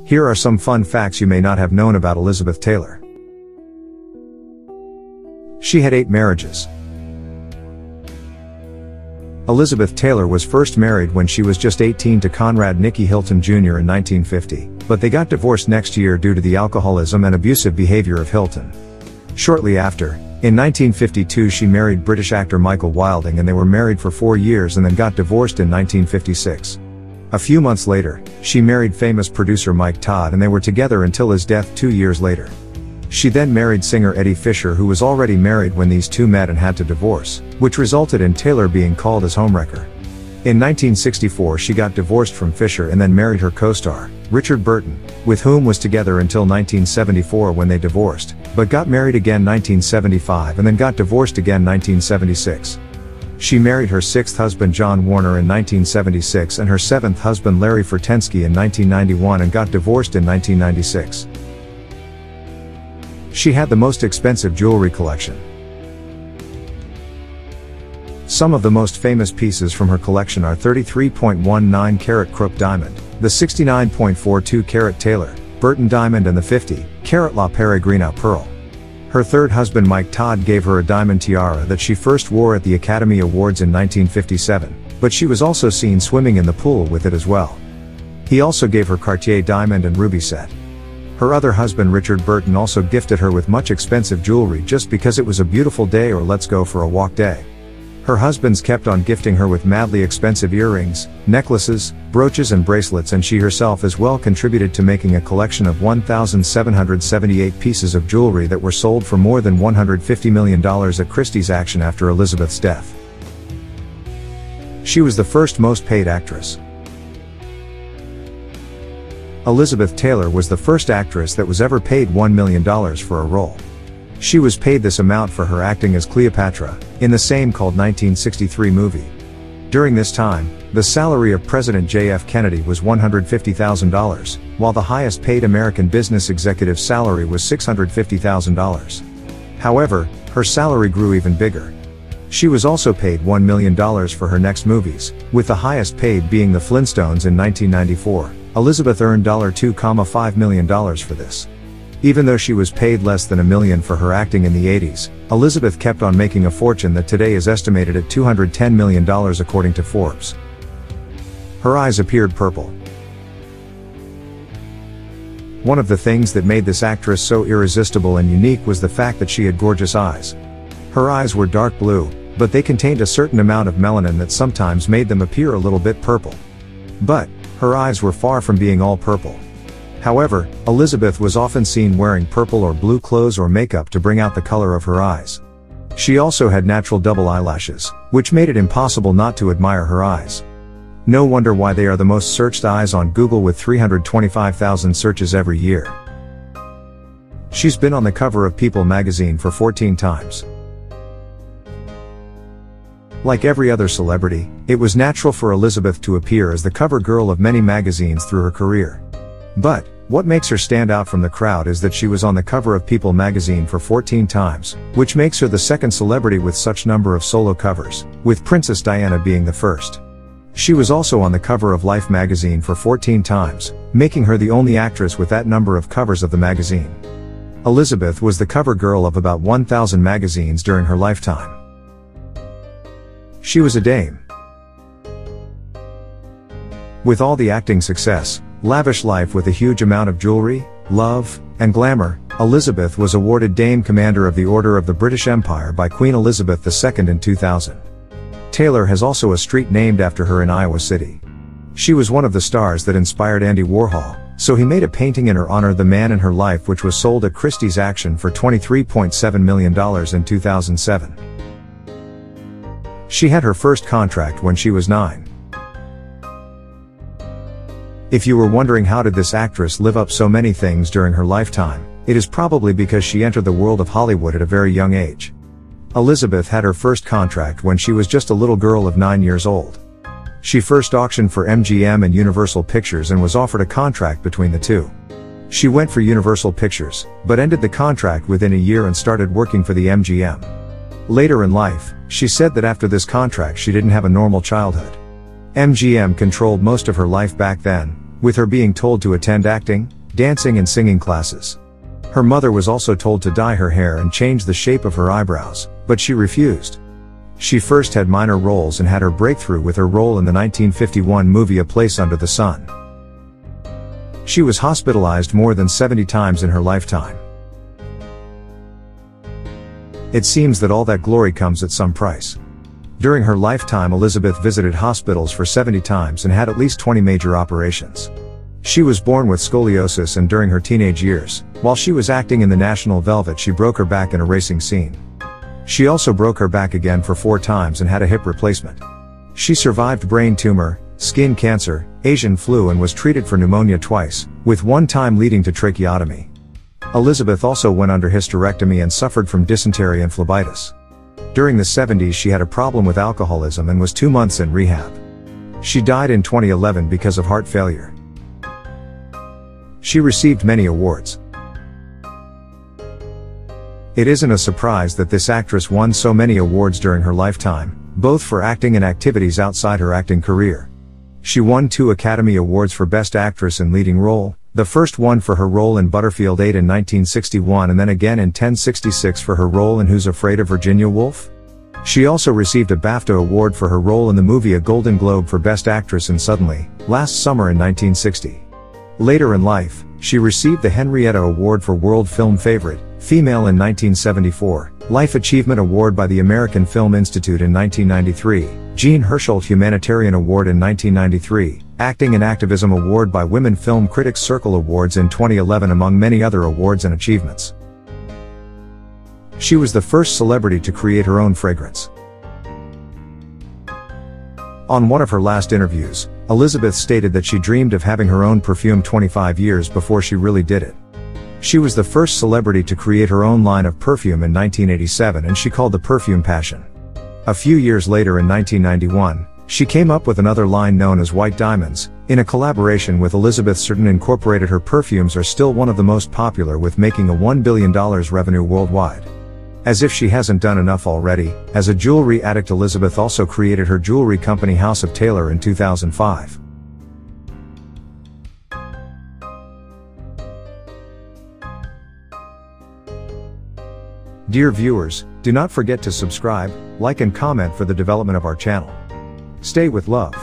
Here are some fun facts you may not have known about Elizabeth Taylor. She had 8 marriages. Elizabeth Taylor was first married when she was just 18 to Conrad Nicky Hilton Jr. in 1950, but they got divorced next year due to the alcoholism and abusive behavior of Hilton. Shortly after, in 1952 she married British actor Michael Wilding, and they were married for 4 years and then got divorced in 1956. A few months later, she married famous producer Mike Todd, and they were together until his death 2 years later. She then married singer Eddie Fisher, who was already married when these two met and had to divorce, which resulted in Taylor being called his homewrecker. In 1964 she got divorced from Fisher and then married her co-star, Richard Burton, with whom was together until 1974 when they divorced, but got married again 1975 and then got divorced again 1976. She married her 6th husband John Warner in 1976 and her 7th husband Larry Fertensky in 1991 and got divorced in 1996. She had the most expensive jewelry collection. Some of the most famous pieces from her collection are 33.19 carat Krupp diamond, the 69.42 carat Taylor, Burton diamond and the 50 carat La Peregrina pearl. Her 3rd husband Mike Todd gave her a diamond tiara that she first wore at the Academy Awards in 1957, but she was also seen swimming in the pool with it as well. He also gave her Cartier diamond and ruby set. Her other husband Richard Burton also gifted her with much expensive jewelry just because it was a beautiful day or let's go for a walk day. Her husbands kept on gifting her with madly expensive earrings, necklaces, brooches and bracelets, and she herself as well contributed to making a collection of 1,778 pieces of jewelry that were sold for more than $150 million at Christie's auction after Elizabeth's death. She was the first most paid actress. Elizabeth Taylor was the first actress that was ever paid $1 million for a role. She was paid this amount for her acting as Cleopatra, in the same called 1963 movie. During this time, the salary of President J.F. Kennedy was $150,000, while the highest paid American business executive's salary was $650,000. However, her salary grew even bigger. She was also paid $1 million for her next movies, with the highest paid being The Flintstones in 1994. Elizabeth earned $2.5 million for this. Even though she was paid less than $1 million for her acting in the 80s, Elizabeth kept on making a fortune that today is estimated at $210 million according to Forbes. Her eyes appeared purple. One of the things that made this actress so irresistible and unique was the fact that she had gorgeous eyes. Her eyes were dark blue, but they contained a certain amount of melanin that sometimes made them appear a little bit purple. But her eyes were far from being all purple. However, Elizabeth was often seen wearing purple or blue clothes or makeup to bring out the color of her eyes. She also had natural double eyelashes, which made it impossible not to admire her eyes. No wonder why they are the most searched eyes on Google with 325,000 searches every year. She's been on the cover of People magazine for 14 times. Like every other celebrity, it was natural for Elizabeth to appear as the cover girl of many magazines through her career. But what makes her stand out from the crowd is that she was on the cover of People magazine for 14 times, which makes her the second celebrity with such number of solo covers, with Princess Diana being the first. She was also on the cover of Life magazine for 14 times, making her the only actress with that number of covers of the magazine. Elizabeth was the cover girl of about 1,000 magazines during her lifetime. She was a dame. With all the acting success, lavish life with a huge amount of jewelry, love, and glamour, Elizabeth was awarded Dame Commander of the Order of the British Empire by Queen Elizabeth II in 2000. Taylor has also a street named after her in Iowa City. She was one of the stars that inspired Andy Warhol, so he made a painting in her honor, The Man in Her Life, which was sold at Christie's auction for $23.7 million in 2007. She had her first contract when she was 9. If you were wondering how did this actress live up so many things during her lifetime, it is probably because she entered the world of Hollywood at a very young age. Elizabeth had her first contract when she was just a little girl of 9 years old. She first auctioned for MGM and Universal Pictures and was offered a contract between the two. She went for Universal Pictures, but ended the contract within a year and started working for the MGM. Later in life, she said that after this contract she didn't have a normal childhood. MGM controlled most of her life back then, with her being told to attend acting, dancing and singing classes. Her mother was also told to dye her hair and change the shape of her eyebrows, but she refused. She first had minor roles and had her breakthrough with her role in the 1951 movie A Place Under the Sun. She was hospitalized more than 70 times in her lifetime. It seems that all that glory comes at some price. During her lifetime, Elizabeth visited hospitals for 70 times and had at least 20 major operations. She was born with scoliosis, and during her teenage years, while she was acting in the National Velvet, she broke her back in a racing scene. She also broke her back again for 4 times and had a hip replacement. She survived brain tumor, skin cancer, Asian flu, and was treated for pneumonia twice, with one time leading to tracheotomy. Elizabeth also went under hysterectomy and suffered from dysentery and phlebitis. During the 70s, she had a problem with alcoholism and was 2 months in rehab. She died in 2011 because of heart failure. She received many awards. It isn't a surprise that this actress won so many awards during her lifetime, both for acting and activities outside her acting career. She won 2 Academy Awards for Best Actress in Leading Role, the first one for her role in Butterfield 8 in 1961 and then again in 1066 for her role in Who's Afraid of Virginia Woolf? She also received a BAFTA award for her role in the movie A Golden Globe for Best Actress in Suddenly, last summer in 1960. Later in life, she received the Henrietta Award for World Film Favorite, Female in 1974, Life Achievement Award by the American Film Institute in 1993, Jean Hersholt Humanitarian Award in 1993, Acting and Activism Award by Women Film Critics Circle Awards in 2011, among many other awards and achievements. She was the first celebrity to create her own fragrance. On one of her last interviews, Elizabeth stated that she dreamed of having her own perfume 25 years before she really did it. She was the first celebrity to create her own line of perfume in 1987, and she called the perfume Passion. A few years later, in 1991, she came up with another line known as White Diamonds, in a collaboration with Elizabeth Certain Incorporated. Her perfumes are still one of the most popular, with making a $1 billion revenue worldwide. As if she hasn't done enough already, as a jewelry addict, Elizabeth also created her jewelry company House of Taylor in 2005. Dear viewers, do not forget to subscribe, like and comment for the development of our channel. Stay with love.